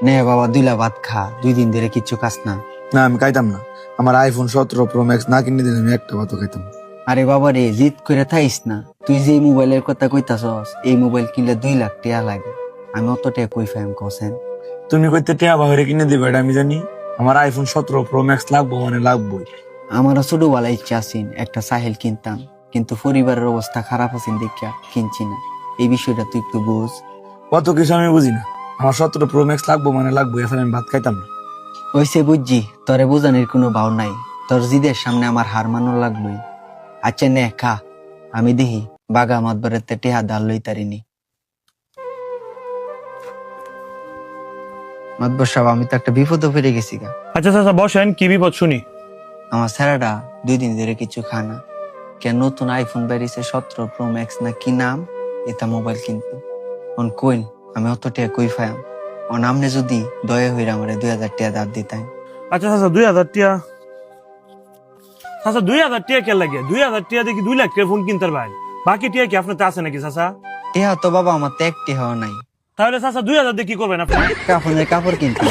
নে বাবা 2 লা ভাত খা, 2 দিন ধরে কিচ্ছু খাস না। না আমি খাইতাম না। আমার আইফোন 17 প্রো ম্যাক্স না কিনে দিলে আমি একটা ভাতও খাইতাম না। আরে বাবা রে, জিদ করে থাইস না। তুই যে মোবাইলের কথা কইতাছস, এই মোবাইল কিনলে 2 লাখ টাকা লাগে। আমি অত টাকা কই ফাইম কছেন? তুমি কইতে টিয়া বাহিরে কিনে দিবে এটা আমি জানি। আমার আইফোন 17 প্রো ম্যাক্স লাগবো মানে লাগবোই। আমারও ছোটবেলায় ইচ্ছা আছিল একটা সাহেল কিনতাম, কিন্তু পরিবারের অবস্থা খারাপ আছে দেখা কিনছি না। এই বিষয়টা তুই একটু বুঝ। কত কিছু আমি বুঝি না। আমার 17 প্রো ম্যাক্স লাগবো মানে লাগবো, এখন আমি ভাত খাইতাম না। ওইসে বুঝছি, তোরে বোঝানোর কোনো ভাও নাই। তোর জিদের সামনে আমার হার মানো লাগলোই। আচ্ছা নে খা, আমি দেখি বাগা মাতবারেতে টেহা দাল লই তারিনি। মাতবর সাহেব, আমি তো একটা বিপদ ফিরে গেছি গা। আচ্ছা চাচা বসেন, কি বিপদ শুনি। আমার স্যারাটা 2 দিন ধরে কিছু খানা। কেন নতুন আইফোন বেরিয়েছে 17 প্রো ম্যাক্স না কি নাম, এটা মোবাইল কিনতো। অন কইন আমি অত টাকা কই ফায়াম। অন আমনে যদি দয়া হইরা আমারে 2000 টাকা দাঁত দিতাম। আচ্ছা চাচা 2000 টিয়া, চাচা 2000 টিয়া কে লাগে? 2000 টিয়া দেখি 2 লাখ টাকা ফোন কিনতে পারেন। বাকি টিয়া কি আপনার আছে নাকি চাচা? টেহা তো বাবা আমার তো একটি হওয়া নাই। তাহলে চাচা 2000 দিয়ে কি করবেন আপনি? কাফনের কাপড় কিনতে।